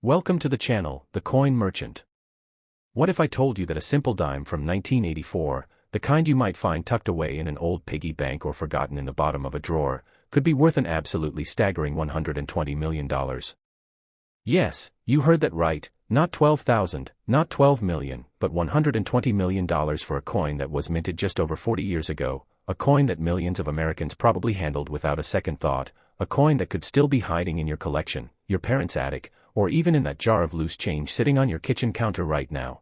Welcome to the channel, The Coin Merchant. What if I told you that a simple dime from 1984, the kind you might find tucked away in an old piggy bank or forgotten in the bottom of a drawer, could be worth an absolutely staggering $120 million? Yes, you heard that right, not 12,000, not 12 million, but $120 million for a coin that was minted just over 40 years ago, a coin that millions of Americans probably handled without a second thought, a coin that could still be hiding in your collection, your parents' attic, or even in that jar of loose change sitting on your kitchen counter right now.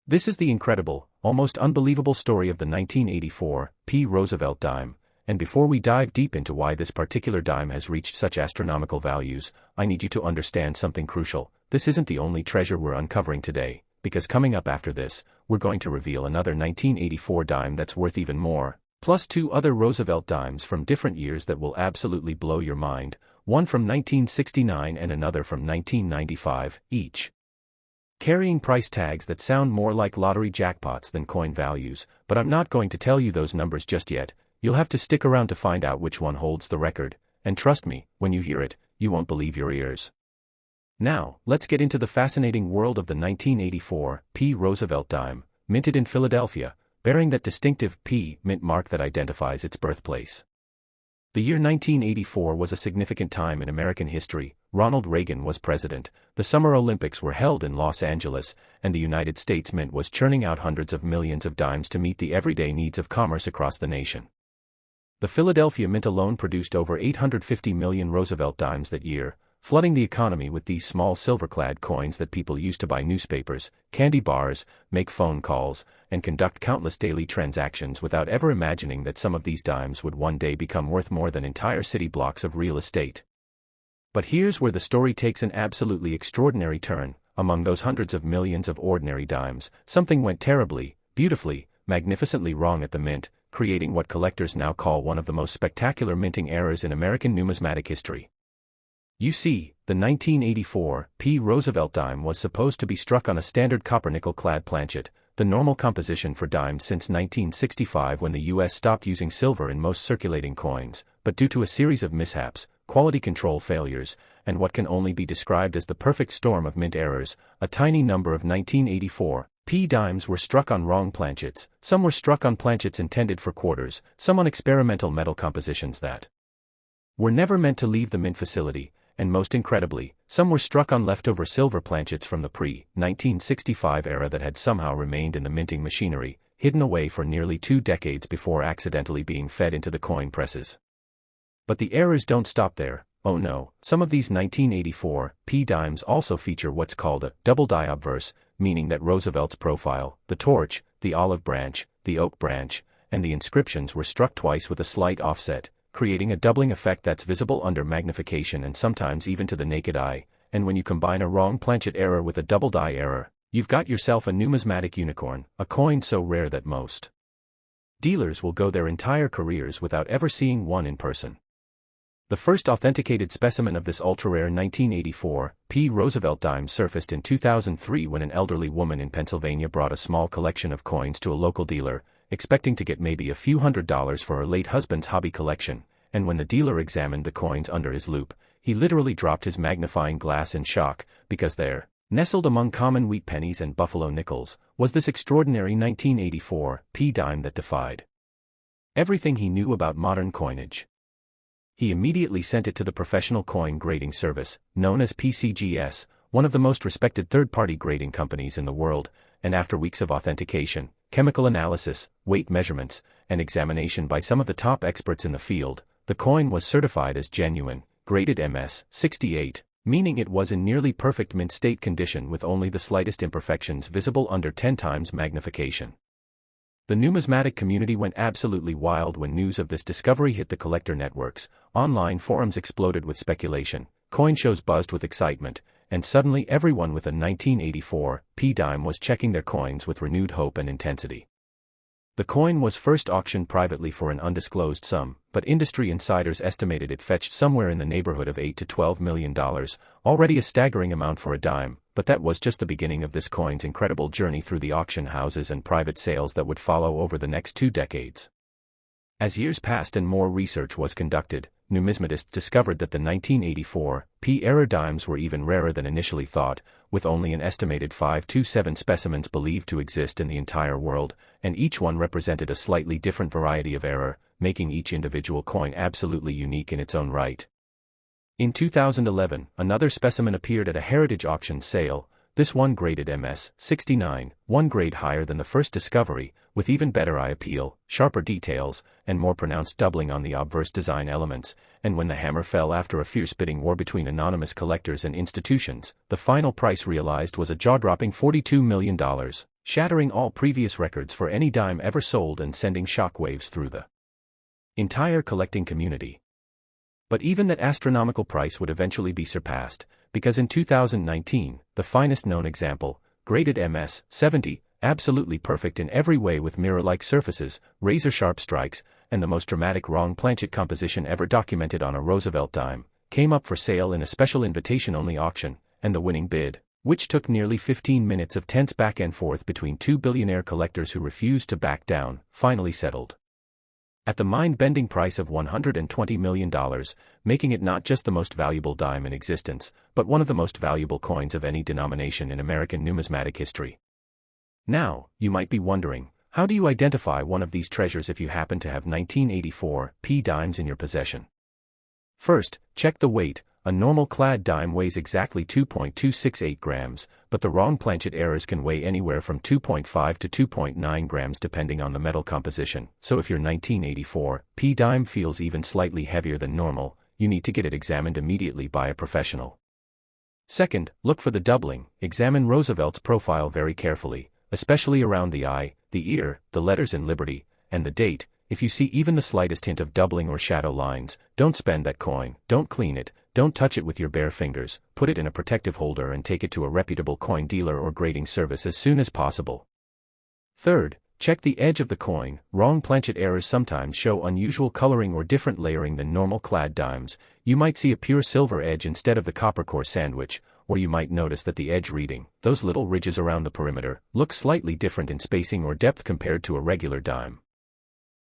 This is the incredible, almost unbelievable story of the 1984 P Roosevelt dime, and before we dive deep into why this particular dime has reached such astronomical values, I need you to understand something crucial. This isn't the only treasure we're uncovering today, because coming up after this, we're going to reveal another 1984 dime that's worth even more, plus two other Roosevelt dimes from different years that will absolutely blow your mind, one from 1969 and another from 1995, each carrying price tags that sound more like lottery jackpots than coin values, but I'm not going to tell you those numbers just yet. You'll have to stick around to find out which one holds the record, and trust me, when you hear it, you won't believe your ears. Now, let's get into the fascinating world of the 1984 P Roosevelt dime, minted in Philadelphia, bearing that distinctive P mint mark that identifies its birthplace. The year 1984 was a significant time in American history. Ronald Reagan was president, the Summer Olympics were held in Los Angeles, and the United States Mint was churning out hundreds of millions of dimes to meet the everyday needs of commerce across the nation. The Philadelphia Mint alone produced over 850 million Roosevelt dimes that year, flooding the economy with these small silver-clad coins that people used to buy newspapers, candy bars, make phone calls, and conduct countless daily transactions without ever imagining that some of these dimes would one day become worth more than entire city blocks of real estate. But here's where the story takes an absolutely extraordinary turn. Among those hundreds of millions of ordinary dimes, something went terribly, beautifully, magnificently wrong at the mint, creating what collectors now call one of the most spectacular minting errors in American numismatic history. You see, the 1984 P Roosevelt dime was supposed to be struck on a standard copper nickel-clad planchet, the normal composition for dimes since 1965 when the US stopped using silver in most circulating coins, but due to a series of mishaps, quality control failures, and what can only be described as the perfect storm of mint errors, a tiny number of 1984 P dimes were struck on wrong planchets. Some were struck on planchets intended for quarters, some on experimental metal compositions that were never meant to leave the mint facility, and most incredibly, some were struck on leftover silver planchets from the pre-1965 era that had somehow remained in the minting machinery, hidden away for nearly 2 decades before accidentally being fed into the coin presses. But the errors don't stop there. Oh no, some of these 1984 P dimes also feature what's called a double die obverse, meaning that Roosevelt's profile, the torch, the olive branch, the oak branch, and the inscriptions were struck twice with a slight offset, creating a doubling effect that's visible under magnification and sometimes even to the naked eye, and when you combine a wrong planchet error with a double die error, you've got yourself a numismatic unicorn, a coin so rare that most dealers will go their entire careers without ever seeing one in person. The first authenticated specimen of this ultra-rare 1984 P Roosevelt dime surfaced in 2003 when an elderly woman in Pennsylvania brought a small collection of coins to a local dealer, expecting to get maybe a few $100s for her late husband's hobby collection, and when the dealer examined the coins under his loupe, he literally dropped his magnifying glass in shock, because there, nestled among common wheat pennies and buffalo nickels, was this extraordinary 1984 P dime that defied everything he knew about modern coinage. He immediately sent it to the professional coin grading service, known as PCGS, one of the most respected third-party grading companies in the world, and after weeks of authentication, chemical analysis, weight measurements, and examination by some of the top experts in the field, the coin was certified as genuine, graded MS 68, meaning it was in nearly perfect mint state condition with only the slightest imperfections visible under 10 times magnification. The numismatic community went absolutely wild when news of this discovery hit the collector networks. Online forums exploded with speculation, coin shows buzzed with excitement, and suddenly everyone with a 1984 P dime was checking their coins with renewed hope and intensity. The coin was first auctioned privately for an undisclosed sum, but industry insiders estimated it fetched somewhere in the neighborhood of $8 to $12 million, already a staggering amount for a dime, but that was just the beginning of this coin's incredible journey through the auction houses and private sales that would follow over the next 2 decades. As years passed and more research was conducted, numismatists discovered that the 1984 P-era dimes were even rarer than initially thought, with only an estimated 5 to 7 specimens believed to exist in the entire world, and each one represented a slightly different variety of error, making each individual coin absolutely unique in its own right. In 2011, another specimen appeared at a heritage auction sale, this one graded MS-69, one grade higher than the first discovery, with even better eye appeal, sharper details, and more pronounced doubling on the obverse design elements, and when the hammer fell after a fierce bidding war between anonymous collectors and institutions, the final price realized was a jaw-dropping $42 million, shattering all previous records for any dime ever sold and sending shockwaves through the entire collecting community. But even that astronomical price would eventually be surpassed, because in 2019, the finest known example, graded MS-70, absolutely perfect in every way with mirror-like surfaces, razor-sharp strikes, and the most dramatic wrong planchet composition ever documented on a Roosevelt dime, came up for sale in a special invitation-only auction, and the winning bid, which took nearly 15 minutes of tense back-and-forth between two billionaire collectors who refused to back down, finally settled at the mind-bending price of $120 million, making it not just the most valuable dime in existence, but one of the most valuable coins of any denomination in American numismatic history. Now, you might be wondering, how do you identify one of these treasures if you happen to have 1984 P dimes in your possession? First, check the weight. A normal clad dime weighs exactly 2.268 grams, but the wrong planchet errors can weigh anywhere from 2.5 to 2.9 grams depending on the metal composition, so if your 1984 P dime feels even slightly heavier than normal, you need to get it examined immediately by a professional. Second, look for the doubling. Examine Roosevelt's profile very carefully, especially around the eye, the ear, the letters in Liberty, and the date. If you see even the slightest hint of doubling or shadow lines, don't spend that coin, don't clean it, don't touch it with your bare fingers, put it in a protective holder and take it to a reputable coin dealer or grading service as soon as possible. Third, check the edge of the coin. Wrong planchet errors sometimes show unusual coloring or different layering than normal clad dimes. You might see a pure silver edge instead of the copper core sandwich, or you might notice that the edge reading, those little ridges around the perimeter, looks slightly different in spacing or depth compared to a regular dime.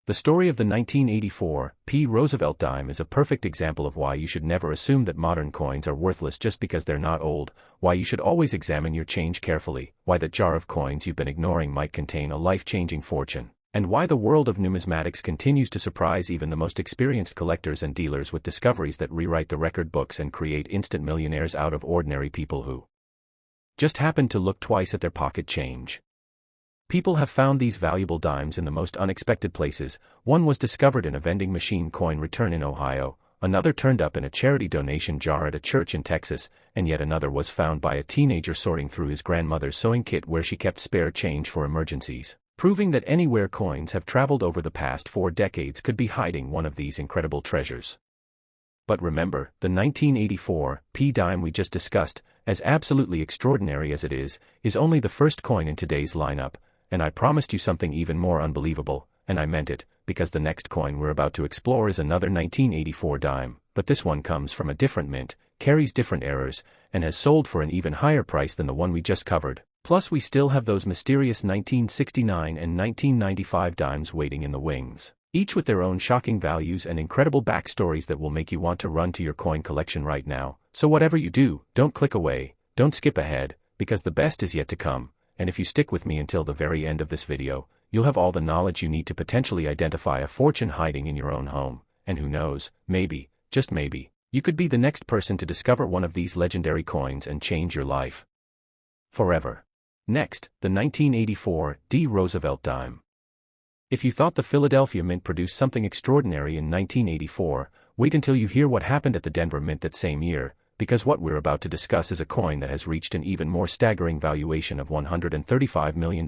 The story of the 1984 P Roosevelt dime is a perfect example of why you should never assume that modern coins are worthless just because they're not old, why you should always examine your change carefully, why that jar of coins you've been ignoring might contain a life-changing fortune, and why the world of numismatics continues to surprise even the most experienced collectors and dealers with discoveries that rewrite the record books and create instant millionaires out of ordinary people who just happen to look twice at their pocket change. People have found these valuable dimes in the most unexpected places. One was discovered in a vending machine coin return in Ohio, another turned up in a charity donation jar at a church in Texas, and yet another was found by a teenager sorting through his grandmother's sewing kit where she kept spare change for emergencies, proving that anywhere coins have traveled over the past 4 decades could be hiding one of these incredible treasures. But remember, the 1984 P dime we just discussed, as absolutely extraordinary as it is only the first coin in today's lineup. And I promised you something even more unbelievable, and I meant it, because the next coin we're about to explore is another 1984 dime, but this one comes from a different mint, carries different errors, and has sold for an even higher price than the one we just covered. Plus we still have those mysterious 1969 and 1995 dimes waiting in the wings, each with their own shocking values and incredible backstories that will make you want to run to your coin collection right now. So whatever you do, don't click away, don't skip ahead, because the best is yet to come. And if you stick with me until the very end of this video, you'll have all the knowledge you need to potentially identify a fortune hiding in your own home, and who knows, maybe, just maybe, you could be the next person to discover one of these legendary coins and change your life forever. Next, the 1984 D Roosevelt dime. If you thought the Philadelphia Mint produced something extraordinary in 1984, wait until you hear what happened at the Denver Mint that same year, because what we're about to discuss is a coin that has reached an even more staggering valuation of $135 million,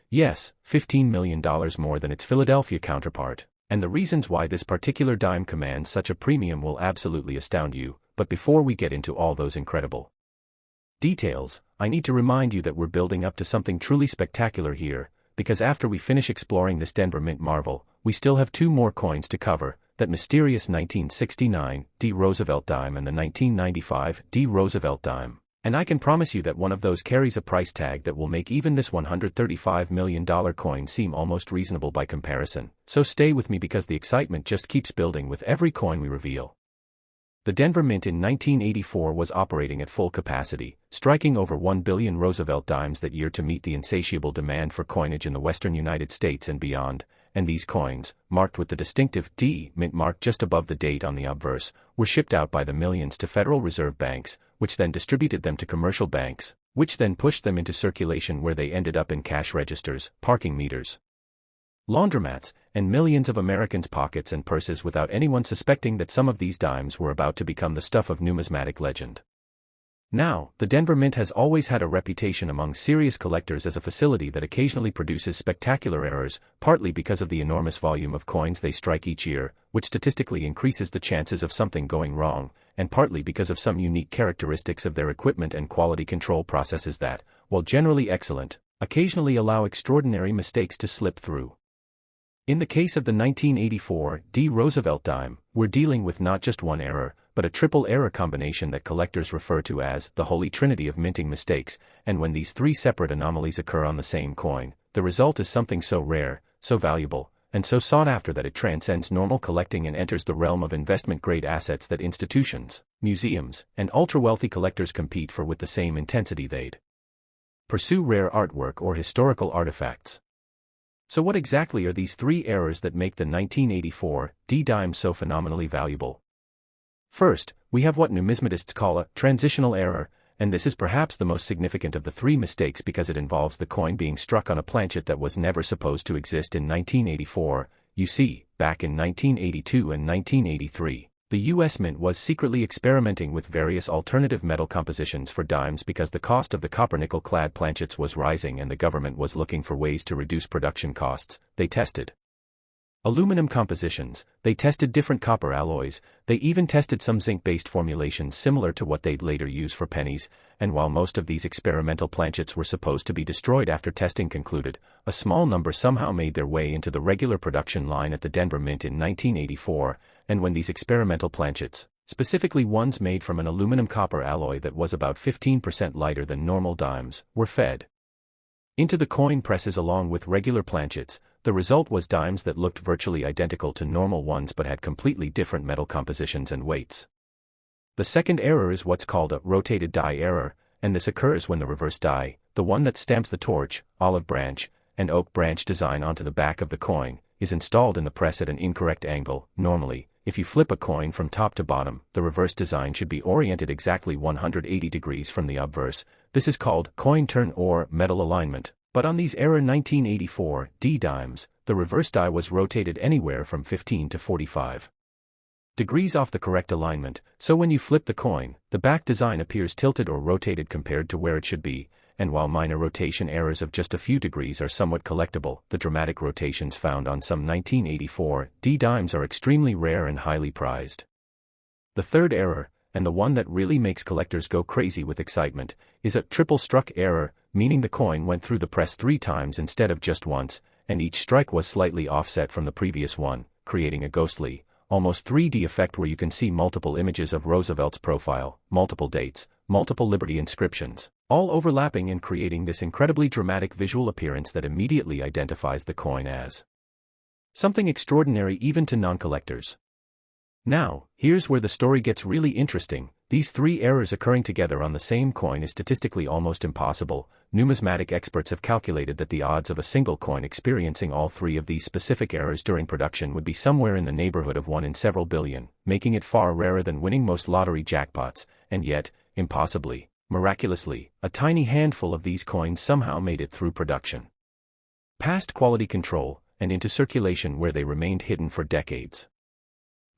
yes, $15 million more than its Philadelphia counterpart, and the reasons why this particular dime commands such a premium will absolutely astound you. But before we get into all those incredible details, I need to remind you that we're building up to something truly spectacular here, because after we finish exploring this Denver Mint marvel, we still have 2 more coins to cover, that mysterious 1969 D Roosevelt dime and the 1995 D Roosevelt dime. And I can promise you that one of those carries a price tag that will make even this $135 million coin seem almost reasonable by comparison, so stay with me because the excitement just keeps building with every coin we reveal. The Denver Mint in 1984 was operating at full capacity, striking over 1 billion Roosevelt dimes that year to meet the insatiable demand for coinage in the western United States and beyond, and these coins, marked with the distinctive D mint mark just above the date on the obverse, were shipped out by the millions to Federal Reserve banks, which then distributed them to commercial banks, which then pushed them into circulation where they ended up in cash registers, parking meters, laundromats, and millions of Americans' pockets and purses without anyone suspecting that some of these dimes were about to become the stuff of numismatic legend. Now, the Denver Mint has always had a reputation among serious collectors as a facility that occasionally produces spectacular errors, partly because of the enormous volume of coins they strike each year, which statistically increases the chances of something going wrong, and partly because of some unique characteristics of their equipment and quality control processes that, while generally excellent, occasionally allow extraordinary mistakes to slip through. In the case of the 1984 D Roosevelt dime, we're dealing with not just one error, but a triple error combination that collectors refer to as the holy trinity of minting mistakes, and when these three separate anomalies occur on the same coin, the result is something so rare, so valuable, and so sought after that it transcends normal collecting and enters the realm of investment-grade assets that institutions, museums, and ultra-wealthy collectors compete for with the same intensity they'd pursue rare artwork or historical artifacts. So what exactly are these three errors that make the 1984 D dime so phenomenally valuable? First, we have what numismatists call a transitional error, and this is perhaps the most significant of the three mistakes because it involves the coin being struck on a planchet that was never supposed to exist in 1984. You see, back in 1982 and 1983, the U.S. Mint was secretly experimenting with various alternative metal compositions for dimes because the cost of the copper-nickel-clad planchets was rising and the government was looking for ways to reduce production costs. They tested aluminum compositions, they tested different copper alloys, they even tested some zinc-based formulations similar to what they'd later use for pennies, and while most of these experimental planchets were supposed to be destroyed after testing concluded, a small number somehow made their way into the regular production line at the Denver Mint in 1984, and when these experimental planchets, specifically ones made from an aluminum-copper alloy that was about 15% lighter than normal dimes, were fed into the coin presses along with regular planchets, the result was dimes that looked virtually identical to normal ones but had completely different metal compositions and weights. The second error is what's called a rotated die error, and this occurs when the reverse die, the one that stamps the torch, olive branch, and oak branch design onto the back of the coin, is installed in the press at an incorrect angle. Normally, if you flip a coin from top to bottom, the reverse design should be oriented exactly 180 degrees from the obverse. This is called coin turn or metal alignment. But on these error 1984 D dimes, the reverse die was rotated anywhere from 15 to 45 degrees off the correct alignment, so when you flip the coin, the back design appears tilted or rotated compared to where it should be, and while minor rotation errors of just a few degrees are somewhat collectible, the dramatic rotations found on some 1984 D dimes are extremely rare and highly prized. The third error, and the one that really makes collectors go crazy with excitement, is a triple struck error, meaning the coin went through the press 3 times instead of just once, and each strike was slightly offset from the previous one, creating a ghostly, almost 3D effect where you can see multiple images of Roosevelt's profile, multiple dates, multiple Liberty inscriptions, all overlapping and creating this incredibly dramatic visual appearance that immediately identifies the coin as something extraordinary even to non-collectors. Now, here's where the story gets really interesting. These three errors occurring together on the same coin is statistically almost impossible. Numismatic experts have calculated that the odds of a single coin experiencing all three of these specific errors during production would be somewhere in the neighborhood of 1 in several billion, making it far rarer than winning most lottery jackpots, and yet, impossibly, miraculously, a tiny handful of these coins somehow made it through production, past quality control, and into circulation where they remained hidden for decades.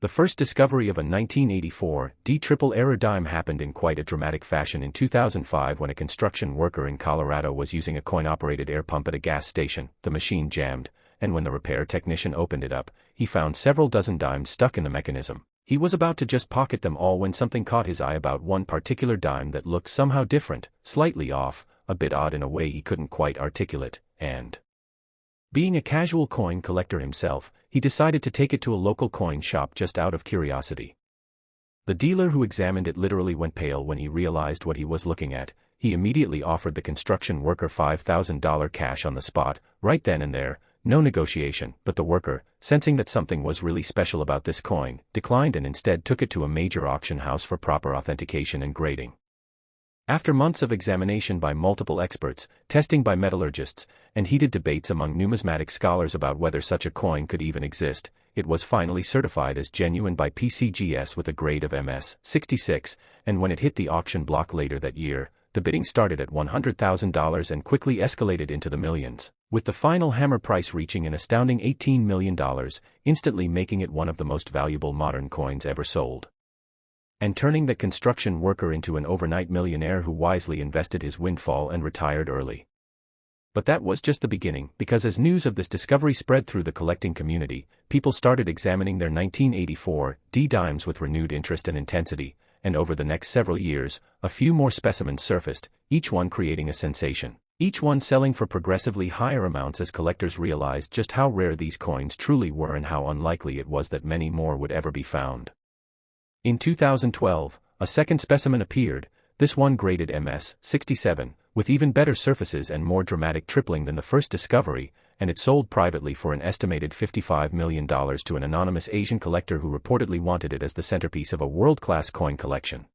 The first discovery of a 1984 D triple error dime happened in quite a dramatic fashion in 2005 when a construction worker in Colorado was using a coin-operated air pump at a gas station. The machine jammed, and when the repair technician opened it up, he found several dozen dimes stuck in the mechanism. He was about to just pocket them all when something caught his eye about one particular dime that looked somehow different, slightly off, a bit odd in a way he couldn't quite articulate, and being a casual coin collector himself, he decided to take it to a local coin shop just out of curiosity. The dealer who examined it literally went pale when he realized what he was looking at. He immediately offered the construction worker $5,000 cash on the spot, right then and there, no negotiation, but the worker, sensing that something was really special about this coin, declined and instead took it to a major auction house for proper authentication and grading. After months of examination by multiple experts, testing by metallurgists, and heated debates among numismatic scholars about whether such a coin could even exist, it was finally certified as genuine by PCGS with a grade of MS 66, and when it hit the auction block later that year, the bidding started at $100,000 and quickly escalated into the millions, with the final hammer price reaching an astounding $18 million, instantly making it one of the most valuable modern coins ever sold. And turning the construction worker into an overnight millionaire who wisely invested his windfall and retired early. But that was just the beginning, because as news of this discovery spread through the collecting community, people started examining their 1984 D dimes with renewed interest and intensity, and over the next several years, a few more specimens surfaced, each one creating a sensation, each one selling for progressively higher amounts as collectors realized just how rare these coins truly were and how unlikely it was that many more would ever be found. In 2012, a second specimen appeared, this one graded MS 67, with even better surfaces and more dramatic tripling than the first discovery, and it sold privately for an estimated $55 million to an anonymous Asian collector who reportedly wanted it as the centerpiece of a world-class coin collection.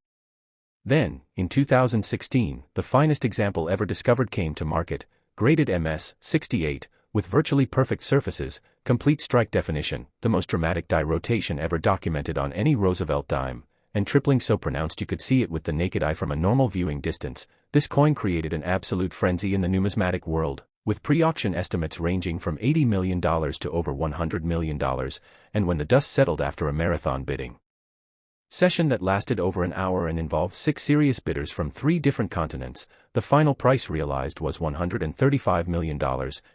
Then, in 2016, the finest example ever discovered came to market, graded MS 68, with virtually perfect surfaces, complete strike definition, the most dramatic die rotation ever documented on any Roosevelt dime, and tripling so pronounced you could see it with the naked eye from a normal viewing distance. This coin created an absolute frenzy in the numismatic world, with pre-auction estimates ranging from $80 million to over $100 million, and when the dust settled after a marathon bidding session that lasted over an hour and involved 6 serious bidders from 3 different continents, the final price realized was $135 million,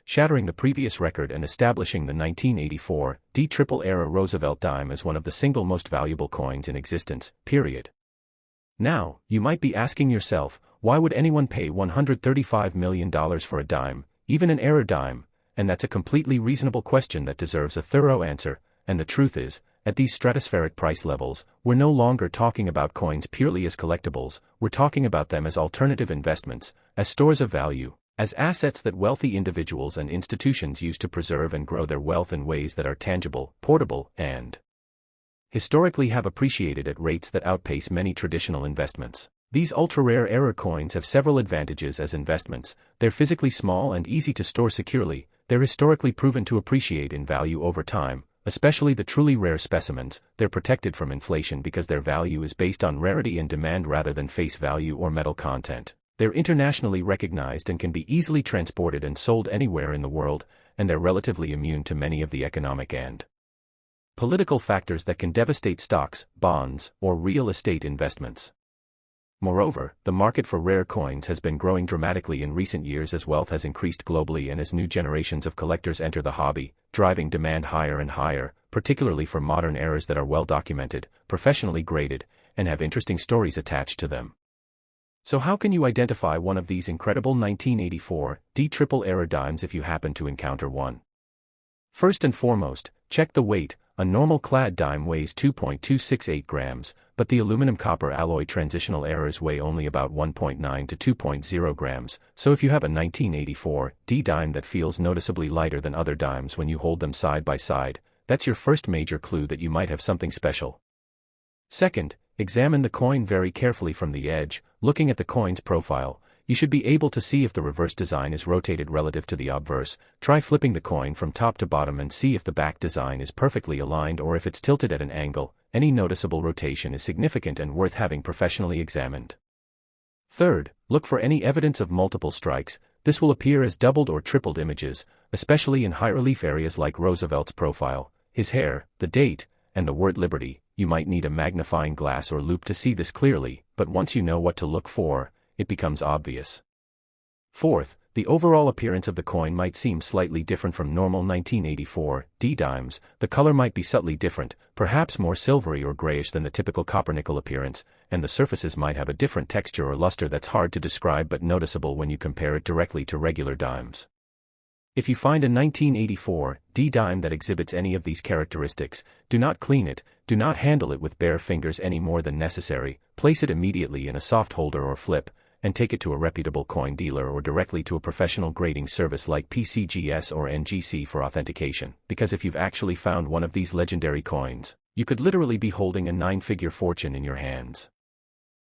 shattering the previous record and establishing the 1984 D triple-era Roosevelt dime as one of the single most valuable coins in existence, period. Now, you might be asking yourself, why would anyone pay $135 million for a dime, even an error dime? And that's a completely reasonable question that deserves a thorough answer, and the truth is, at these stratospheric price levels, we're no longer talking about coins purely as collectibles, we're talking about them as alternative investments, as stores of value, as assets that wealthy individuals and institutions use to preserve and grow their wealth in ways that are tangible, portable, and historically have appreciated at rates that outpace many traditional investments. These ultra-rare error coins have several advantages as investments. They're physically small and easy to store securely, they're historically proven to appreciate in value over time, especially the truly rare specimens. They're protected from inflation because their value is based on rarity and demand rather than face value or metal content. They're internationally recognized and can be easily transported and sold anywhere in the world, and they're relatively immune to many of the economic and political factors that can devastate stocks, bonds, or real estate investments. Moreover, the market for rare coins has been growing dramatically in recent years as wealth has increased globally and as new generations of collectors enter the hobby, driving demand higher and higher, particularly for modern errors that are well documented, professionally graded, and have interesting stories attached to them. So how can you identify one of these incredible 1984 D triple error dimes if you happen to encounter one? First and foremost, check the weight. A normal clad dime weighs 2.268 grams, but the aluminum-copper alloy transitional errors weigh only about 1.9 to 2.0 grams, so if you have a 1984 D dime that feels noticeably lighter than other dimes when you hold them side by side, that's your first major clue that you might have something special. Second, examine the coin very carefully from the edge. Looking at the coin's profile, you should be able to see if the reverse design is rotated relative to the obverse. Try flipping the coin from top to bottom and see if the back design is perfectly aligned or if it's tilted at an angle. Any noticeable rotation is significant and worth having professionally examined. Third, look for any evidence of multiple strikes. This will appear as doubled or tripled images, especially in high relief areas like Roosevelt's profile, his hair, the date, and the word Liberty. You might need a magnifying glass or loupe to see this clearly, but once you know what to look for, it becomes obvious. Fourth, the overall appearance of the coin might seem slightly different from normal 1984 D dimes. The color might be subtly different, perhaps more silvery or grayish than the typical copper-nickel appearance, and the surfaces might have a different texture or luster that's hard to describe but noticeable when you compare it directly to regular dimes. If you find a 1984 D dime that exhibits any of these characteristics, do not clean it, do not handle it with bare fingers any more than necessary, place it immediately in a soft holder or flip, and take it to a reputable coin dealer or directly to a professional grading service like PCGS or NGC for authentication, because if you've actually found one of these legendary coins, you could literally be holding a 9-figure fortune in your hands.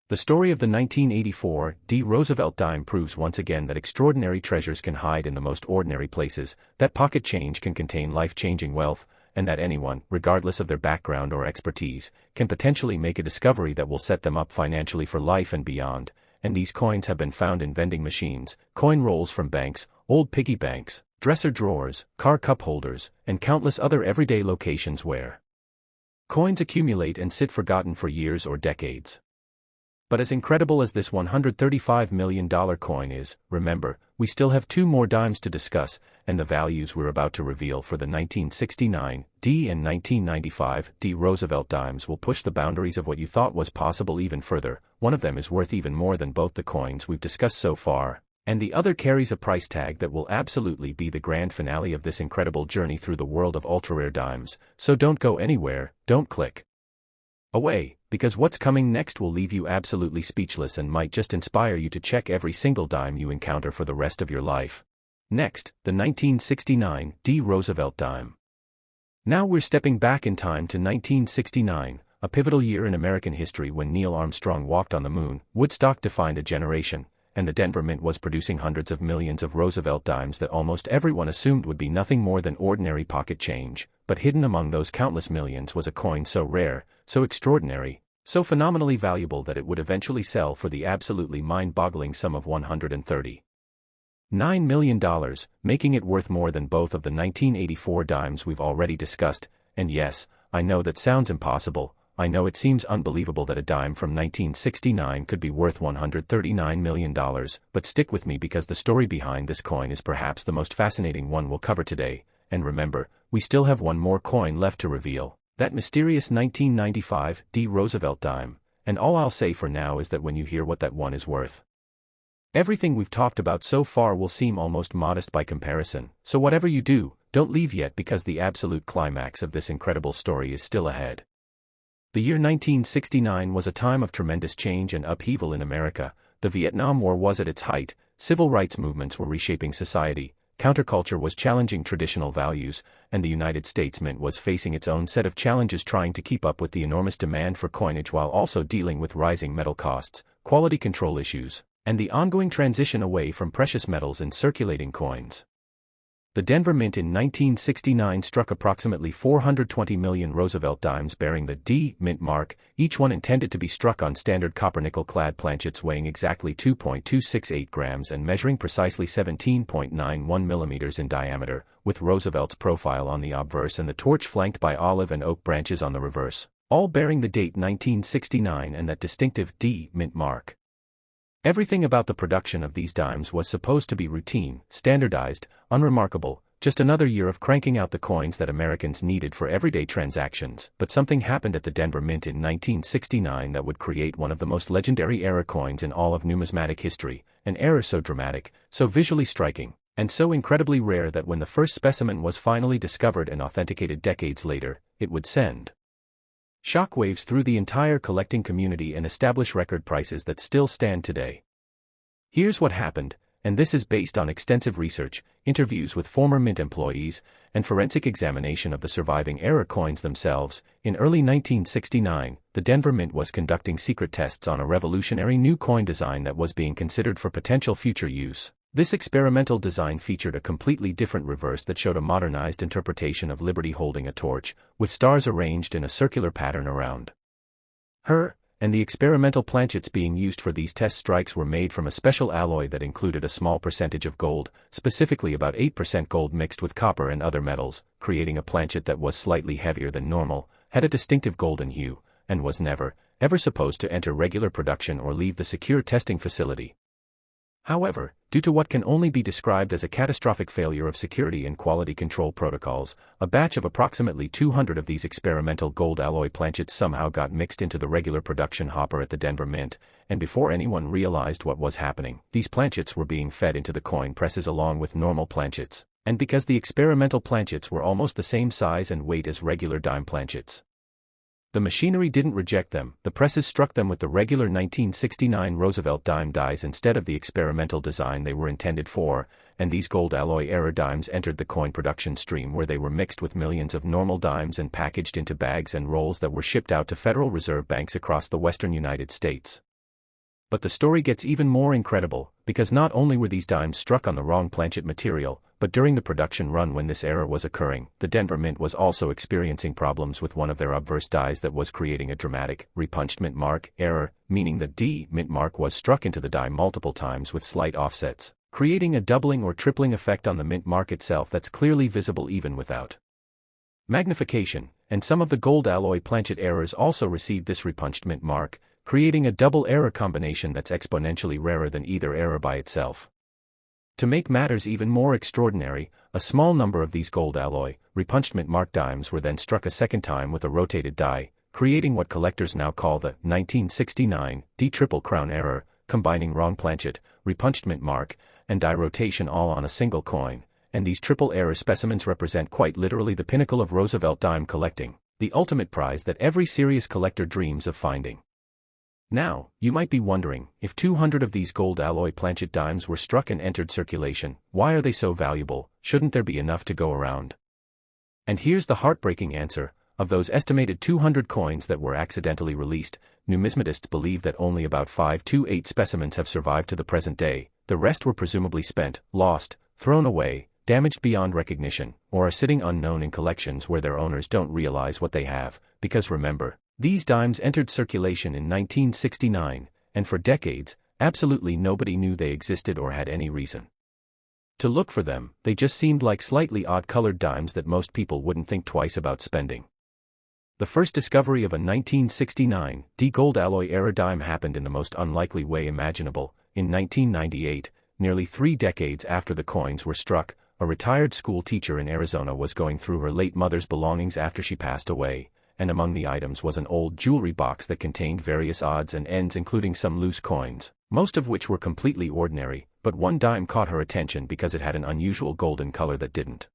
The story of the 1984 D Roosevelt dime proves once again that extraordinary treasures can hide in the most ordinary places, that pocket change can contain life-changing wealth, and that anyone, regardless of their background or expertise, can potentially make a discovery that will set them up financially for life and beyond. And these coins have been found in vending machines, coin rolls from banks, old piggy banks, dresser drawers, car cup holders, and countless other everyday locations where coins accumulate and sit forgotten for years or decades. But as incredible as this $135 million coin is, remember, we still have 2 more dimes to discuss, and the values we're about to reveal for the 1969 D and 1995 D Roosevelt dimes will push the boundaries of what you thought was possible even further. One of them is worth even more than both the coins we've discussed so far, and the other carries a price tag that will absolutely be the grand finale of this incredible journey through the world of ultra-rare dimes. So don't go anywhere, don't click away, because what's coming next will leave you absolutely speechless and might just inspire you to check every single dime you encounter for the rest of your life. Next, the 1969 D Roosevelt dime. Now we're stepping back in time to 1969, a pivotal year in American history when Neil Armstrong walked on the moon. Woodstock defined a generation, and the Denver Mint was producing hundreds of millions of Roosevelt dimes that almost everyone assumed would be nothing more than ordinary pocket change, but hidden among those countless millions was a coin so rare, so extraordinary, so phenomenally valuable that it would eventually sell for the absolutely mind-boggling sum of $139 million, making it worth more than both of the 1984 dimes we've already discussed. And yes, I know that sounds impossible. I know it seems unbelievable that a dime from 1969 could be worth $139 million, but stick with me because the story behind this coin is perhaps the most fascinating one we'll cover today. And remember, we still have one more coin left to reveal, that mysterious 1995 D Roosevelt dime, and all I'll say for now is that when you hear what that one is worth, everything we've talked about so far will seem almost modest by comparison. So whatever you do, don't leave yet because the absolute climax of this incredible story is still ahead. The year 1969 was a time of tremendous change and upheaval in America. The Vietnam War was at its height, civil rights movements were reshaping society, counterculture was challenging traditional values, and the United States Mint was facing its own set of challenges trying to keep up with the enormous demand for coinage while also dealing with rising metal costs, quality control issues, and the ongoing transition away from precious metals in circulating coins. The Denver Mint in 1969 struck approximately 420 million Roosevelt dimes bearing the D Mint mark, each one intended to be struck on standard copper-nickel-clad planchets weighing exactly 2.268 grams and measuring precisely 17.91 millimeters in diameter, with Roosevelt's profile on the obverse and the torch flanked by olive and oak branches on the reverse, all bearing the date 1969 and that distinctive D Mint mark. Everything about the production of these dimes was supposed to be routine, standardized, unremarkable, just another year of cranking out the coins that Americans needed for everyday transactions. But something happened at the Denver Mint in 1969 that would create one of the most legendary error coins in all of numismatic history, an error so dramatic, so visually striking, and so incredibly rare that when the first specimen was finally discovered and authenticated decades later, it would send shockwaves through the entire collecting community and establish record prices that still stand today. Here's what happened, and this is based on extensive research, interviews with former Mint employees, and forensic examination of the surviving error coins themselves. In early 1969, the Denver Mint was conducting secret tests on a revolutionary new coin design that was being considered for potential future use. This experimental design featured a completely different reverse that showed a modernized interpretation of Liberty holding a torch, with stars arranged in a circular pattern around her, and the experimental planchets being used for these test strikes were made from a special alloy that included a small percentage of gold, specifically about 8% gold mixed with copper and other metals, creating a planchet that was slightly heavier than normal, had a distinctive golden hue, and was never, ever supposed to enter regular production or leave the secure testing facility. However, due to what can only be described as a catastrophic failure of security and quality control protocols, a batch of approximately 200 of these experimental gold alloy planchets somehow got mixed into the regular production hopper at the Denver Mint, and before anyone realized what was happening, these planchets were being fed into the coin presses along with normal planchets. and because the experimental planchets were almost the same size and weight as regular dime planchets. The machinery didn't reject them, the presses struck them with the regular 1969 Roosevelt dime dies instead of the experimental design they were intended for, and these gold alloy era dimes entered the coin production stream where they were mixed with millions of normal dimes and packaged into bags and rolls that were shipped out to Federal Reserve banks across the western United States. But the story gets even more incredible, because not only were these dimes struck on the wrong planchet material, but during the production run when this error was occurring, the Denver Mint was also experiencing problems with one of their obverse dies that was creating a dramatic, repunched mint mark error, meaning the D mint mark was struck into the die multiple times with slight offsets, creating a doubling or tripling effect on the mint mark itself that's clearly visible even without magnification, and some of the gold alloy planchet errors also received this repunched mint mark, creating a double error combination that's exponentially rarer than either error by itself. To make matters even more extraordinary, a small number of these gold alloy, repunched mint mark dimes were then struck a second time with a rotated die, creating what collectors now call the 1969 D triple crown error, combining wrong planchet, repunched mint mark, and die rotation all on a single coin, and these triple error specimens represent quite literally the pinnacle of Roosevelt dime collecting, the ultimate prize that every serious collector dreams of finding. Now, you might be wondering, if 200 of these gold alloy planchet dimes were struck and entered circulation, why are they so valuable? Shouldn't there be enough to go around? And here's the heartbreaking answer: of those estimated 200 coins that were accidentally released, numismatists believe that only about 5 to 8 specimens have survived to the present day. The rest were presumably spent, lost, thrown away, damaged beyond recognition, or are sitting unknown in collections where their owners don't realize what they have, because remember, these dimes entered circulation in 1969, and for decades, absolutely nobody knew they existed or had any reason to look for them. They just seemed like slightly odd-colored dimes that most people wouldn't think twice about spending. The first discovery of a 1969 D gold alloy era dime happened in the most unlikely way imaginable. In 1998, nearly 3 decades after the coins were struck, a retired school teacher in Arizona was going through her late mother's belongings after she passed away, and among the items was an old jewelry box that contained various odds and ends including some loose coins, most of which were completely ordinary, but one dime caught her attention because it had an unusual golden color that didn't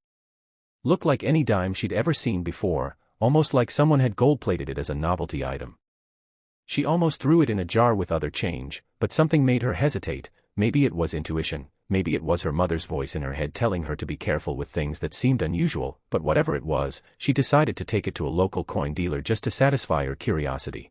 look like any dime she'd ever seen before, almost like someone had gold-plated it as a novelty item. She almost threw it in a jar with other change, but something made her hesitate. Maybe it was intuition, maybe it was her mother's voice in her head telling her to be careful with things that seemed unusual, but whatever it was, she decided to take it to a local coin dealer just to satisfy her curiosity.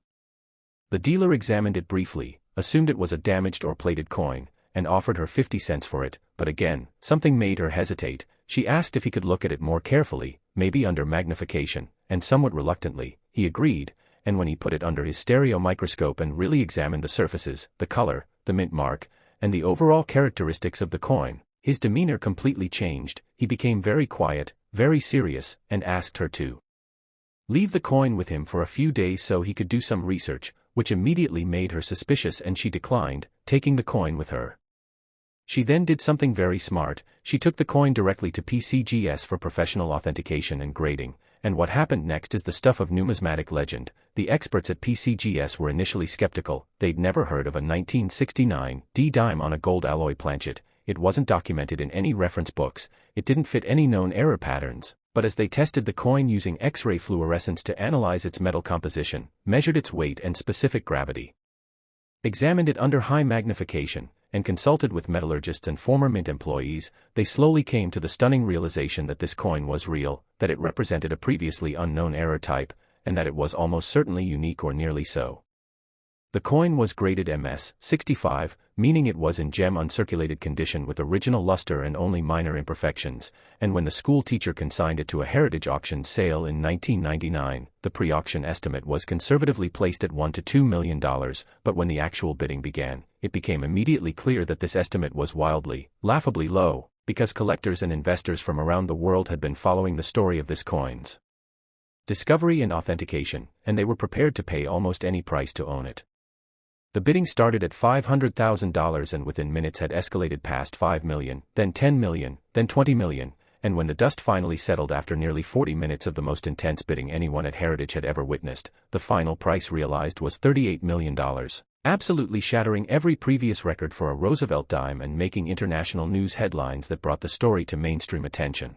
The dealer examined it briefly, assumed it was a damaged or plated coin, and offered her 50 cents for it, but again, something made her hesitate. She asked if he could look at it more carefully, maybe under magnification, and somewhat reluctantly, he agreed, and when he put it under his stereo microscope and really examined the surfaces, the color, the mint mark, and the overall characteristics of the coin, his demeanor completely changed. He became very quiet, very serious, and asked her to leave the coin with him for a few days so he could do some research, which immediately made her suspicious, and she declined, taking the coin with her. She then did something very smart. She took the coin directly to PCGS for professional authentication and grading, and what happened next is the stuff of numismatic legend. The experts at PCGS were initially skeptical. They'd never heard of a 1969 D dime on a gold alloy planchet. It wasn't documented in any reference books, it didn't fit any known error patterns, but as they tested the coin using X-ray fluorescence to analyze its metal composition, measured its weight and specific gravity, examined it under high magnification, and consulted with metallurgists and former mint employees, they slowly came to the stunning realization that this coin was real, that it represented a previously unknown error type, and that it was almost certainly unique or nearly so. The coin was graded MS 65, meaning it was in gem uncirculated condition with original luster and only minor imperfections, and when the school teacher consigned it to a heritage auction sale in 1999, the pre-auction estimate was conservatively placed at $1 to $2 million, but when the actual bidding began, it became immediately clear that this estimate was wildly, laughably low, because collectors and investors from around the world had been following the story of this coin's discovery and authentication, and they were prepared to pay almost any price to own it. The bidding started at $500,000 and within minutes had escalated past $5 million, then $10 million, then $20 million, and when the dust finally settled after nearly 40 minutes of the most intense bidding anyone at Heritage had ever witnessed, the final price realized was $38 million. absolutely shattering every previous record for a Roosevelt dime and making international news headlines that brought the story to mainstream attention.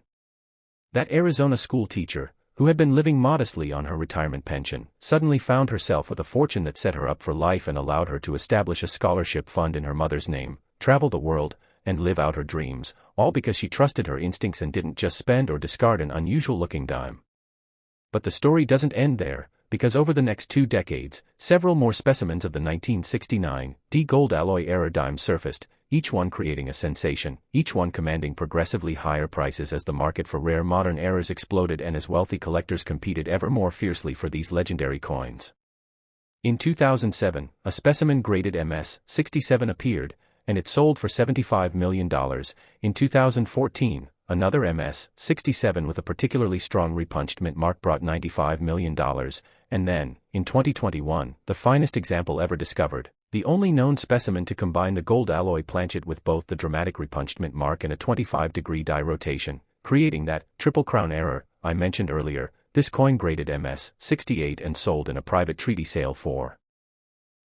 That Arizona school teacher, who had been living modestly on her retirement pension, suddenly found herself with a fortune that set her up for life and allowed her to establish a scholarship fund in her mother's name, travel the world, and live out her dreams, all because she trusted her instincts and didn't just spend or discard an unusual-looking dime. But the story doesn't end there, because over the next 2 decades, several more specimens of the 1969 D gold alloy era dime surfaced, each one creating a sensation, each one commanding progressively higher prices as the market for rare modern eras exploded and as wealthy collectors competed ever more fiercely for these legendary coins. In 2007, a specimen graded MS-67 appeared, and it sold for $75 million. In 2014, another MS-67 with a particularly strong repunched mint mark brought $95 million, and then, in 2021, the finest example ever discovered, the only known specimen to combine the gold alloy planchet with both the dramatic repunched mint mark and a 25-degree die rotation, creating that triple crown error I mentioned earlier. This coin graded MS-68 and sold in a private treaty sale for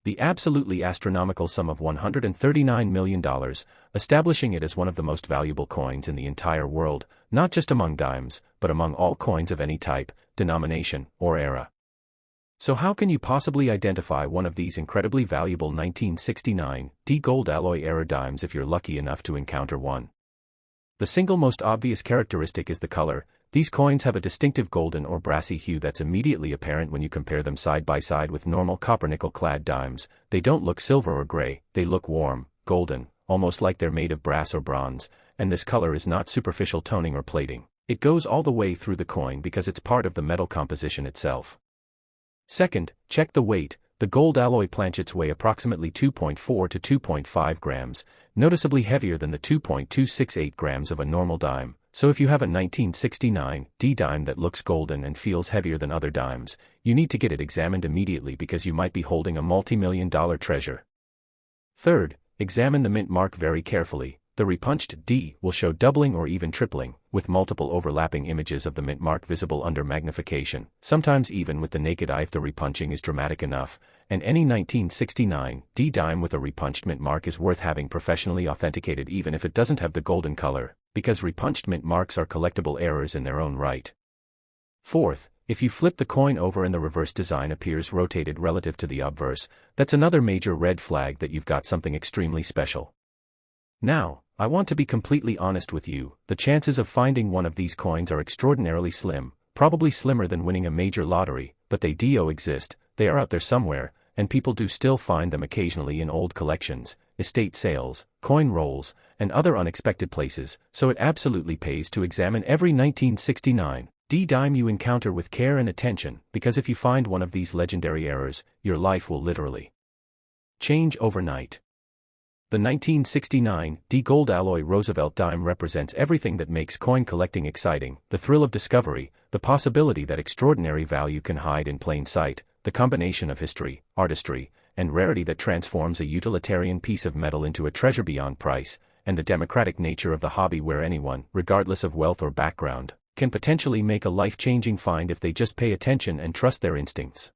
the absolutely astronomical sum of $139 million, establishing it as one of the most valuable coins in the entire world, not just among dimes, but among all coins of any type, denomination, or era. So how can you possibly identify one of these incredibly valuable 1969 D gold alloy era dimes if you're lucky enough to encounter one? The single most obvious characteristic is the color. These coins have a distinctive golden or brassy hue that's immediately apparent when you compare them side by side with normal copper-nickel-clad dimes. They don't look silver or gray, they look warm, golden, almost like they're made of brass or bronze, and this color is not superficial toning or plating. It goes all the way through the coin because it's part of the metal composition itself. Second, check the weight. The gold alloy planchets weigh approximately 2.4 to 2.5 grams, noticeably heavier than the 2.268 grams of a normal dime. So if you have a 1969 D dime that looks golden and feels heavier than other dimes, you need to get it examined immediately because you might be holding a multi-million-dollar treasure. Third, examine the mint mark very carefully. The repunched D will show doubling or even tripling, with multiple overlapping images of the mint mark visible under magnification, sometimes even with the naked eye if the repunching is dramatic enough, and any 1969 D dime with a repunched mint mark is worth having professionally authenticated even if it doesn't have the golden color, because repunched mint marks are collectible errors in their own right. Fourth, if you flip the coin over and the reverse design appears rotated relative to the obverse, that's another major red flag that you've got something extremely special. Now, I want to be completely honest with you, the chances of finding one of these coins are extraordinarily slim, probably slimmer than winning a major lottery, but they do exist, they are out there somewhere, and people do still find them occasionally in old collections, estate sales, coin rolls, and other unexpected places, so it absolutely pays to examine every 1969 D dime you encounter with care and attention, because if you find one of these legendary errors, your life will literally change overnight. The 1969 D gold alloy Roosevelt dime represents everything that makes coin collecting exciting: the thrill of discovery, the possibility that extraordinary value can hide in plain sight, the combination of history, artistry, and rarity that transforms a utilitarian piece of metal into a treasure beyond price, and the democratic nature of the hobby where anyone, regardless of wealth or background, can potentially make a life-changing find if they just pay attention and trust their instincts.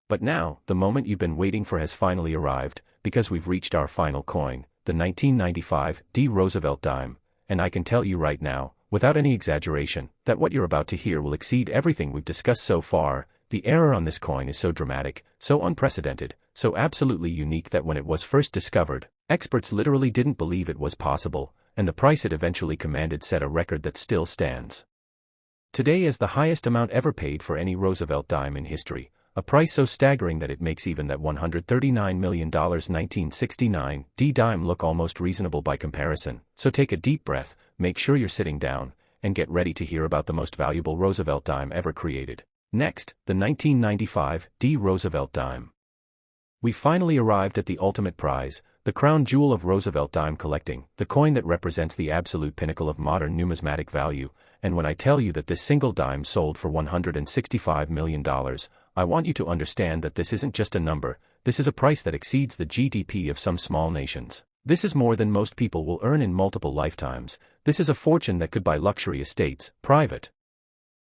But now, the moment you've been waiting for has finally arrived, because we've reached our final coin, the 1995 D Roosevelt dime, and I can tell you right now, without any exaggeration, that what you're about to hear will exceed everything we've discussed so far. The error on this coin is so dramatic, so unprecedented, so absolutely unique that when it was first discovered, experts literally didn't believe it was possible, and the price it eventually commanded set a record that still stands today as the highest amount ever paid for any Roosevelt dime in history, a price so staggering that it makes even that $139 million 1969 D dime look almost reasonable by comparison. So take a deep breath, make sure you're sitting down, and get ready to hear about the most valuable Roosevelt dime ever created. Next, the 1995 D Roosevelt dime. We finally arrived at the ultimate prize, the crown jewel of Roosevelt dime collecting, the coin that represents the absolute pinnacle of modern numismatic value, and when I tell you that this single dime sold for $165 million, I want you to understand that this isn't just a number, this is a price that exceeds the GDP of some small nations. This is more than most people will earn in multiple lifetimes. This is a fortune that could buy luxury estates, private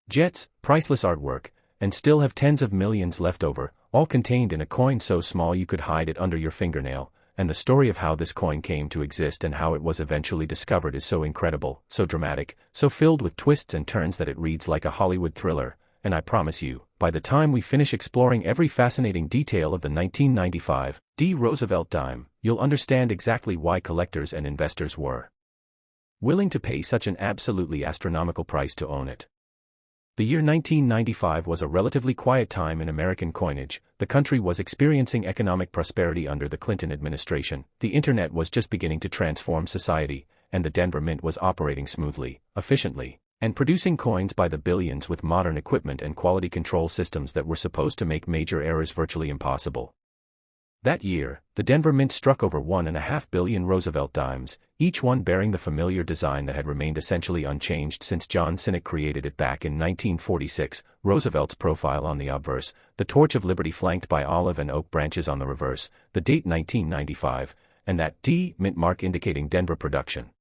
jets, priceless artwork, and still have tens of millions left over, all contained in a coin so small you could hide it under your fingernail, and the story of how this coin came to exist and how it was eventually discovered is so incredible, so dramatic, so filled with twists and turns that it reads like a Hollywood thriller, and I promise you, by the time we finish exploring every fascinating detail of the 1995 D Roosevelt dime, you'll understand exactly why collectors and investors were willing to pay such an absolutely astronomical price to own it. The year 1995 was a relatively quiet time in American coinage. The country was experiencing economic prosperity under the Clinton administration, the internet was just beginning to transform society, and the Denver Mint was operating smoothly, efficiently, and producing coins by the billions with modern equipment and quality control systems that were supposed to make major errors virtually impossible. That year, the Denver Mint struck over 1.5 billion Roosevelt dimes, each one bearing the familiar design that had remained essentially unchanged since John Sinek created it back in 1946, Roosevelt's profile on the obverse, the torch of liberty flanked by olive and oak branches on the reverse, the date 1995, and that D mint mark indicating Denver production.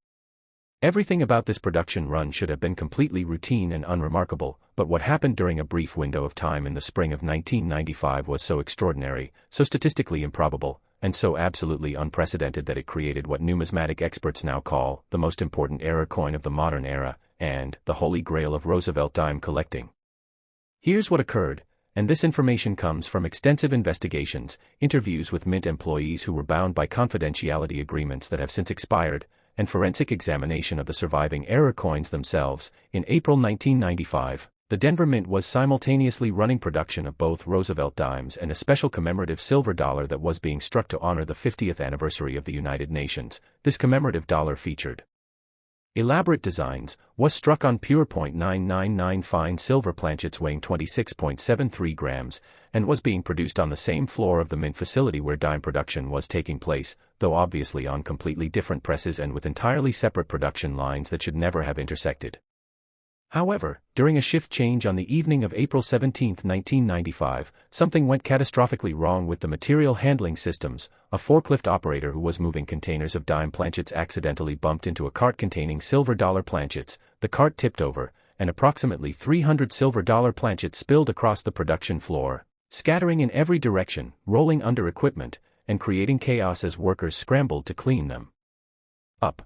Everything about this production run should have been completely routine and unremarkable, but what happened during a brief window of time in the spring of 1995 was so extraordinary, so statistically improbable, and so absolutely unprecedented that it created what numismatic experts now call the most important error coin of the modern era, and the holy grail of Roosevelt dime collecting. Here's what occurred, and this information comes from extensive investigations, interviews with Mint employees who were bound by confidentiality agreements that have since expired, and forensic examination of the surviving error coins themselves. In April 1995, the Denver Mint was simultaneously running production of both Roosevelt dimes and a special commemorative silver dollar that was being struck to honor the 50th anniversary of the United Nations. This commemorative dollar featured elaborate designs, was struck on pure .999 fine silver planchets weighing 26.73 grams, and was being produced on the same floor of the Mint facility where dime production was taking place, though obviously on completely different presses and with entirely separate production lines that should never have intersected. However, during a shift change on the evening of April 17, 1995, something went catastrophically wrong with the material handling systems. A forklift operator who was moving containers of dime planchets accidentally bumped into a cart containing silver dollar planchets, the cart tipped over, and approximately 300 silver dollar planchets spilled across the production floor, scattering in every direction, rolling under equipment, and creating chaos as workers scrambled to clean them up.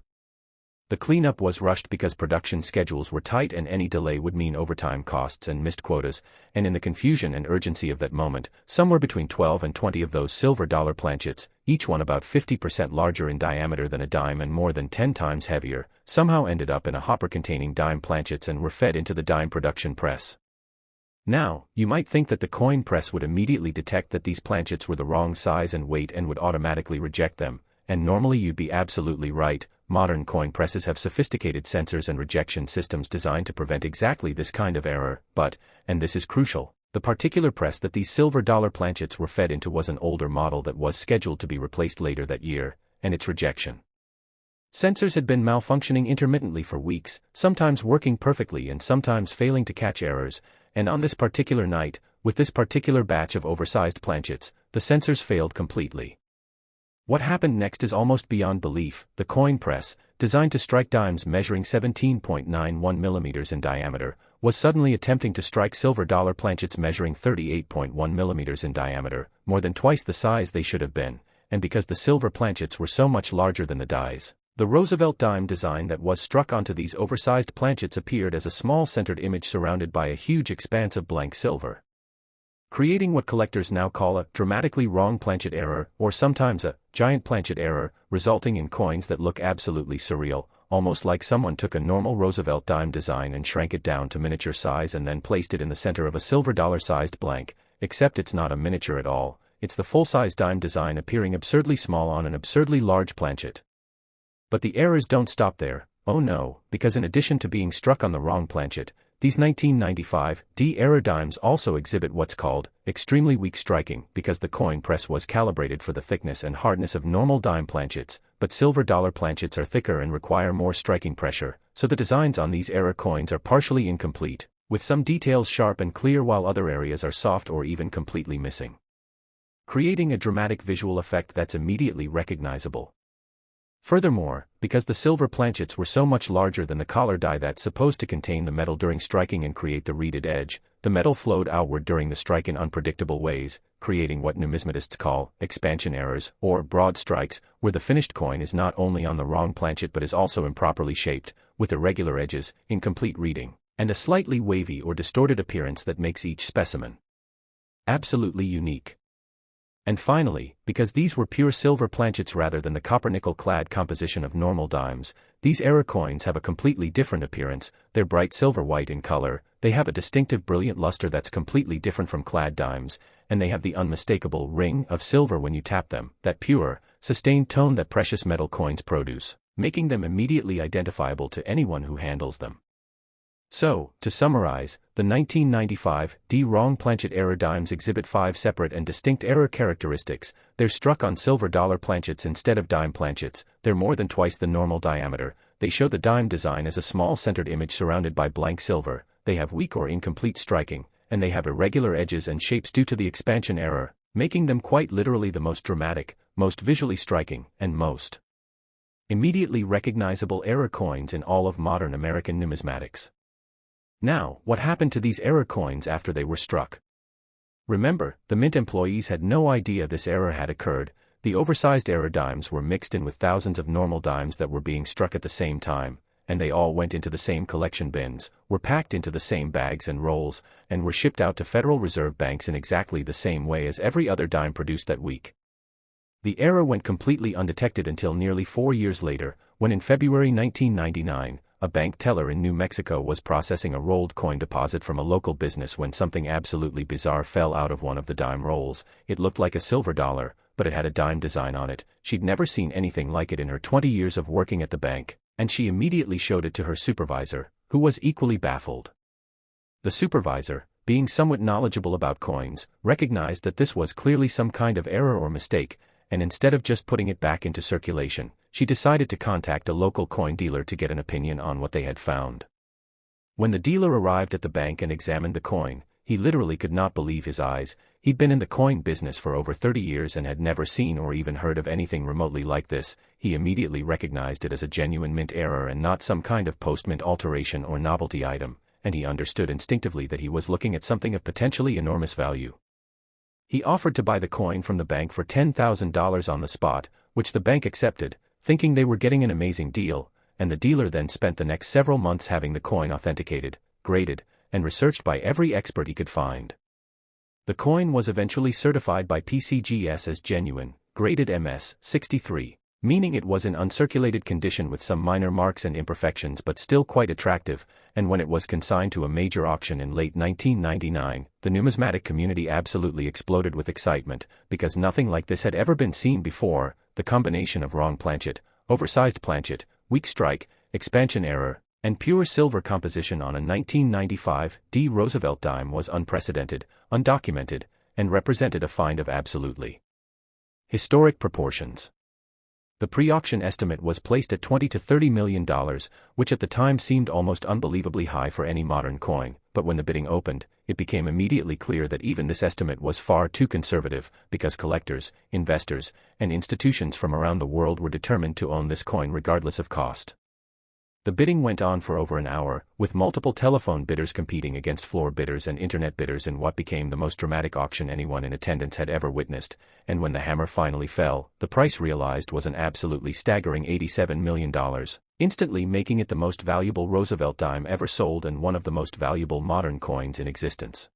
The cleanup was rushed because production schedules were tight and any delay would mean overtime costs and missed quotas, and in the confusion and urgency of that moment, somewhere between 12 and 20 of those silver dollar planchets, each one about 50% larger in diameter than a dime and more than 10 times heavier, somehow ended up in a hopper containing dime planchets and were fed into the dime production press. Now, you might think that the coin press would immediately detect that these planchets were the wrong size and weight and would automatically reject them, and normally you'd be absolutely right. Modern coin presses have sophisticated sensors and rejection systems designed to prevent exactly this kind of error, but, and this is crucial, the particular press that these silver dollar planchets were fed into was an older model that was scheduled to be replaced later that year, and its rejection sensors had been malfunctioning intermittently for weeks, sometimes working perfectly and sometimes failing to catch errors, and on this particular night, with this particular batch of oversized planchets, the sensors failed completely. What happened next is almost beyond belief. The coin press, designed to strike dimes measuring 17.91 millimeters in diameter, was suddenly attempting to strike silver dollar planchets measuring 38.1 millimeters in diameter, more than twice the size they should have been, and because the silver planchets were so much larger than the dies, the Roosevelt dime design that was struck onto these oversized planchets appeared as a small centered image surrounded by a huge expanse of blank silver, creating what collectors now call a dramatically wrong planchet error, or sometimes a giant planchet error, resulting in coins that look absolutely surreal, almost like someone took a normal Roosevelt dime design and shrank it down to miniature size and then placed it in the center of a silver dollar-sized blank, except it's not a miniature at all, it's the full-size dime design appearing absurdly small on an absurdly large planchet. But the errors don't stop there, oh no, because in addition to being struck on the wrong planchet, these 1995 D error dimes also exhibit what's called extremely weak striking because the coin press was calibrated for the thickness and hardness of normal dime planchets, but silver dollar planchets are thicker and require more striking pressure, so the designs on these error coins are partially incomplete, with some details sharp and clear while other areas are soft or even completely missing, creating a dramatic visual effect that's immediately recognizable. Furthermore, because the silver planchets were so much larger than the collar die that's supposed to contain the metal during striking and create the reeded edge, the metal flowed outward during the strike in unpredictable ways, creating what numismatists call expansion errors, or broad strikes, where the finished coin is not only on the wrong planchet but is also improperly shaped, with irregular edges, incomplete reading, and a slightly wavy or distorted appearance that makes each specimen absolutely unique. And finally, because these were pure silver planchets rather than the copper-nickel-clad composition of normal dimes, these error coins have a completely different appearance. They're bright silver white in color, they have a distinctive brilliant luster that's completely different from clad dimes, and they have the unmistakable ring of silver when you tap them, that pure, sustained tone that precious metal coins produce, making them immediately identifiable to anyone who handles them. So, to summarize, the 1995 D wrong planchet error dimes exhibit 5 separate and distinct error characteristics. They're struck on silver dollar planchets instead of dime planchets, they're more than twice the normal diameter, they show the dime design as a small centered image surrounded by blank silver, they have weak or incomplete striking, and they have irregular edges and shapes due to the expansion error, making them quite literally the most dramatic, most visually striking, and most immediately recognizable error coins in all of modern American numismatics. Now, what happened to these error coins after they were struck? Remember, the mint employees had no idea this error had occurred. The oversized error dimes were mixed in with thousands of normal dimes that were being struck at the same time, and they all went into the same collection bins, were packed into the same bags and rolls, and were shipped out to Federal Reserve banks in exactly the same way as every other dime produced that week. The error went completely undetected until nearly 4 years later, when in February 1999, a bank teller in New Mexico was processing a rolled coin deposit from a local business when something absolutely bizarre fell out of one of the dime rolls. It looked like a silver dollar, but it had a dime design on it. She'd never seen anything like it in her 20 years of working at the bank, and she immediately showed it to her supervisor, who was equally baffled. The supervisor, being somewhat knowledgeable about coins, recognized that this was clearly some kind of error or mistake, and instead of just putting it back into circulation, she decided to contact a local coin dealer to get an opinion on what they had found. When the dealer arrived at the bank and examined the coin, he literally could not believe his eyes. He'd been in the coin business for over 30 years and had never seen or even heard of anything remotely like this. He immediately recognized it as a genuine mint error and not some kind of post-mint alteration or novelty item, and he understood instinctively that he was looking at something of potentially enormous value. He offered to buy the coin from the bank for $10,000 on the spot, which the bank accepted, thinking they were getting an amazing deal, and the dealer then spent the next several months having the coin authenticated, graded, and researched by every expert he could find. The coin was eventually certified by PCGS as genuine, graded MS-63, meaning it was in uncirculated condition with some minor marks and imperfections but still quite attractive, and when it was consigned to a major auction in late 1999, the numismatic community absolutely exploded with excitement, because nothing like this had ever been seen before. The combination of wrong planchet, oversized planchet, weak strike, expansion error, and pure silver composition on a 1995 D Roosevelt dime was unprecedented, undocumented, and represented a find of absolutely historic proportions. The pre-auction estimate was placed at $20 to $30 million, which at the time seemed almost unbelievably high for any modern coin, but when the bidding opened, it became immediately clear that even this estimate was far too conservative, because collectors, investors, and institutions from around the world were determined to own this coin regardless of cost. The bidding went on for over an hour, with multiple telephone bidders competing against floor bidders and internet bidders in what became the most dramatic auction anyone in attendance had ever witnessed, and when the hammer finally fell, the price realized was an absolutely staggering $87 million, instantly making it the most valuable Roosevelt dime ever sold and one of the most valuable modern coins in existence.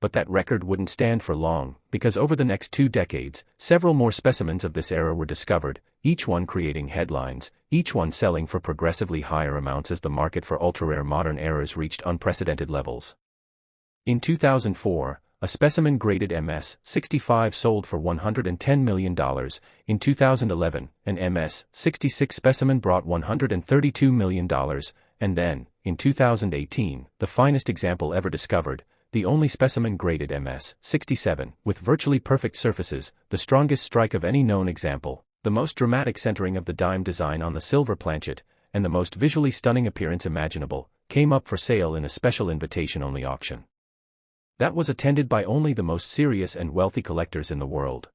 But that record wouldn't stand for long, because over the next 2 decades, several more specimens of this era were discovered, each one creating headlines, each one selling for progressively higher amounts as the market for ultra-rare modern errors reached unprecedented levels. In 2004, a specimen graded MS-65 sold for $110 million. In 2011, an MS-66 specimen brought $132 million, and then, in 2018, the finest example ever discovered, the only specimen graded MS-67, with virtually perfect surfaces, the strongest strike of any known example, the most dramatic centering of the dime design on the silver planchet, and the most visually stunning appearance imaginable, came up for sale in a special invitation-only auction that was attended by only the most serious and wealthy collectors in the world.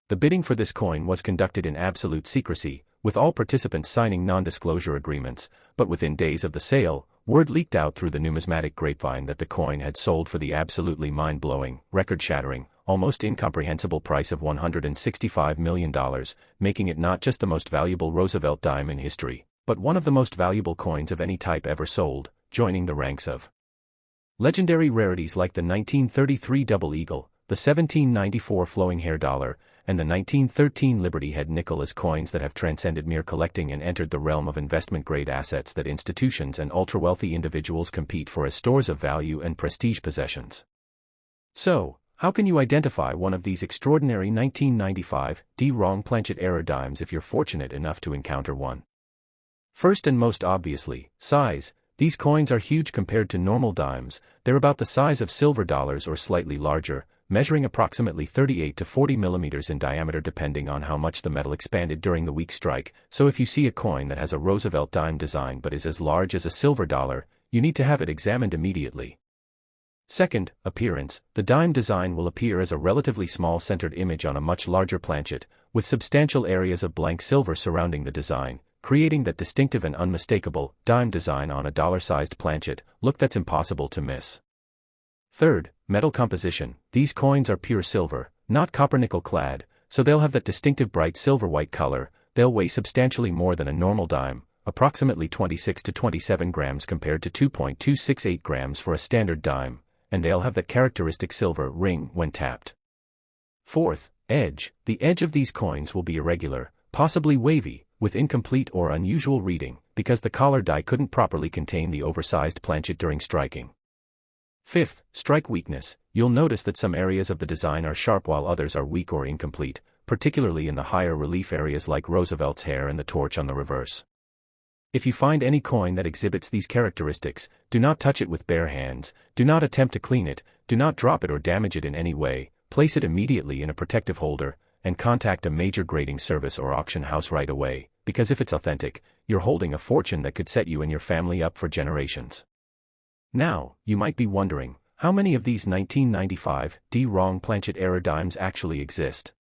The bidding for this coin was conducted in absolute secrecy, with all participants signing non-disclosure agreements, but within days of the sale, Word leaked out through the numismatic grapevine that the coin had sold for the absolutely mind-blowing, record-shattering, almost incomprehensible price of $165 million, making it not just the most valuable Roosevelt dime in history, but one of the most valuable coins of any type ever sold, joining the ranks of legendary rarities like the 1933 Double Eagle, the 1794 Flowing Hair Dollar, and the 1913 Liberty Head nickel as coins that have transcended mere collecting and entered the realm of investment-grade assets that institutions and ultra-wealthy individuals compete for as stores of value and prestige possessions. So, how can you identify one of these extraordinary 1995 D planchet era dimes if you're fortunate enough to encounter one? First and most obviously, size. These coins are huge compared to normal dimes. They're about the size of silver dollars or slightly larger, measuring approximately 38 to 40 millimeters in diameter depending on how much the metal expanded during the weak strike. So if you see a coin that has a Roosevelt dime design but is as large as a silver dollar, you need to have it examined immediately. Second, appearance. The dime design will appear as a relatively small centered image on a much larger planchet, with substantial areas of blank silver surrounding the design, creating that distinctive and unmistakable dime design on a dollar-sized planchet look that's impossible to miss. Third, metal composition. These coins are pure silver, not copper-nickel clad, so they'll have that distinctive bright silver-white color. They'll weigh substantially more than a normal dime, approximately 26 to 27 grams compared to 2.268 grams for a standard dime, and they'll have that characteristic silver ring when tapped. Fourth, edge. The edge of these coins will be irregular, possibly wavy, with incomplete or unusual reading, because the collar die couldn't properly contain the oversized planchet during striking. Fifth, strike weakness. You'll notice that some areas of the design are sharp while others are weak or incomplete, particularly in the higher relief areas like Roosevelt's hair and the torch on the reverse. If you find any coin that exhibits these characteristics, do not touch it with bare hands, do not attempt to clean it, do not drop it or damage it in any way, place it immediately in a protective holder, and contact a major grading service or auction house right away, because if it's authentic, you're holding a fortune that could set you and your family up for generations. Now, you might be wondering, how many of these 1995 D planchet era dimes actually exist?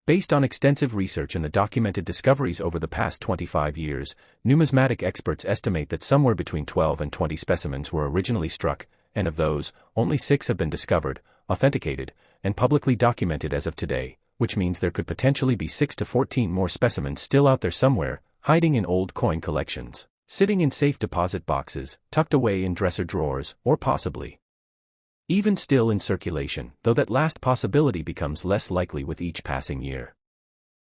Based on extensive research and the documented discoveries over the past 25 years, numismatic experts estimate that somewhere between 12 and 20 specimens were originally struck, and of those, only 6 have been discovered, authenticated, and publicly documented as of today, which means there could potentially be 6 to 14 more specimens still out there somewhere, hiding in old coin collections, sitting in safe deposit boxes, tucked away in dresser drawers, or possibly even still in circulation, though that last possibility becomes less likely with each passing year.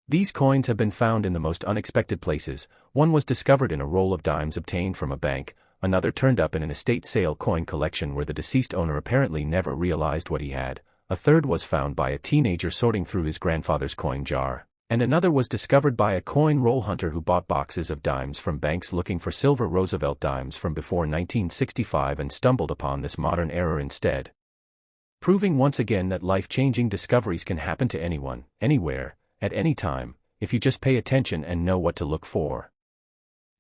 These coins have been found in the most unexpected places. One was discovered in a roll of dimes obtained from a bank, another turned up in an estate sale coin collection where the deceased owner apparently never realized what he had, a third was found by a teenager sorting through his grandfather's coin jar, and another was discovered by a coin roll hunter who bought boxes of dimes from banks looking for silver Roosevelt dimes from before 1965 and stumbled upon this modern error instead. Proving once again that life-changing discoveries can happen to anyone, anywhere, at any time, if you just pay attention and know what to look for.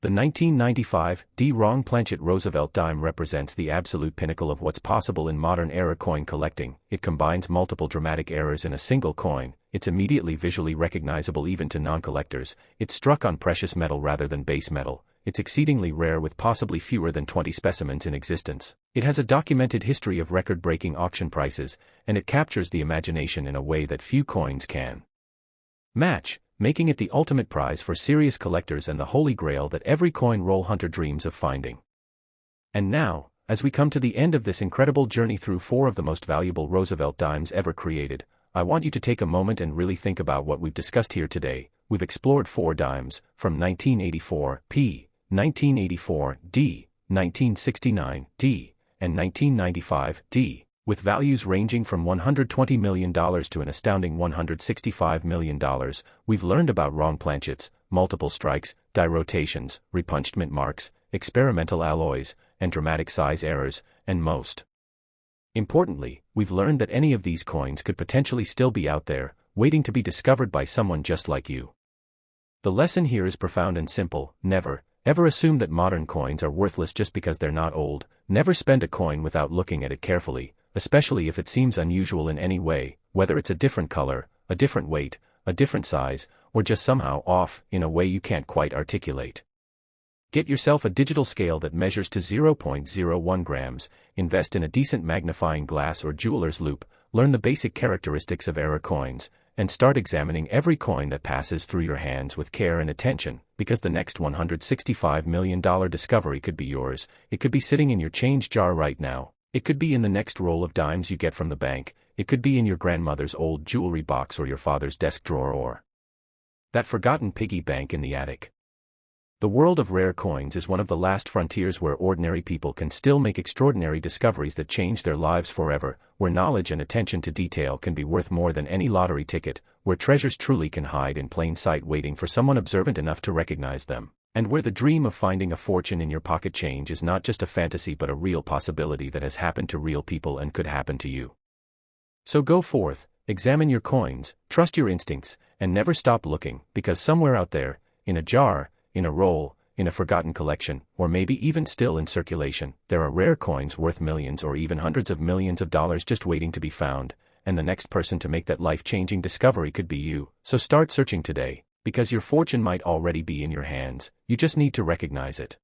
The 1995 D planchet Roosevelt dime represents the absolute pinnacle of what's possible in modern-era coin collecting. It combines multiple dramatic errors in a single coin, it's immediately visually recognizable even to non-collectors, it's struck on precious metal rather than base metal, it's exceedingly rare with possibly fewer than 20 specimens in existence, it has a documented history of record-breaking auction prices, and it captures the imagination in a way that few coins can match, making it the ultimate prize for serious collectors and the holy grail that every coin roll hunter dreams of finding. And now, as we come to the end of this incredible journey through 4 of the most valuable Roosevelt dimes ever created, I want you to take a moment and really think about what we've discussed here today. We've explored 4 dimes, from 1984 P, 1984 D, 1969 D, and 1995 D, with values ranging from $120 million to an astounding $165 million, we've learned about wrong planchets, multiple strikes, die rotations, repunched mint marks, experimental alloys, and dramatic size errors, and most importantly, we've learned that any of these coins could potentially still be out there, waiting to be discovered by someone just like you. The lesson here is profound and simple: never, ever assume that modern coins are worthless just because they're not old. Never spend a coin without looking at it carefully, especially if it seems unusual in any way, whether it's a different color, a different weight, a different size, or just somehow off in a way you can't quite articulate. Get yourself a digital scale that measures to 0.01 grams, invest in a decent magnifying glass or jeweler's loupe, learn the basic characteristics of error coins, and start examining every coin that passes through your hands with care and attention, because the next $165 million discovery could be yours. It could be sitting in your change jar right now. It could be in the next roll of dimes you get from the bank. It could be in your grandmother's old jewelry box or your father's desk drawer or that forgotten piggy bank in the attic. The world of rare coins is one of the last frontiers where ordinary people can still make extraordinary discoveries that change their lives forever, where knowledge and attention to detail can be worth more than any lottery ticket, where treasures truly can hide in plain sight waiting for someone observant enough to recognize them, and where the dream of finding a fortune in your pocket change is not just a fantasy but a real possibility that has happened to real people and could happen to you. So go forth, examine your coins, trust your instincts, and never stop looking, because somewhere out there, in a jar, in a roll, in a forgotten collection, or maybe even still in circulation, there are rare coins worth millions or even hundreds of millions of dollars just waiting to be found, and the next person to make that life-changing discovery could be you. So start searching today, because your fortune might already be in your hands, you just need to recognize it.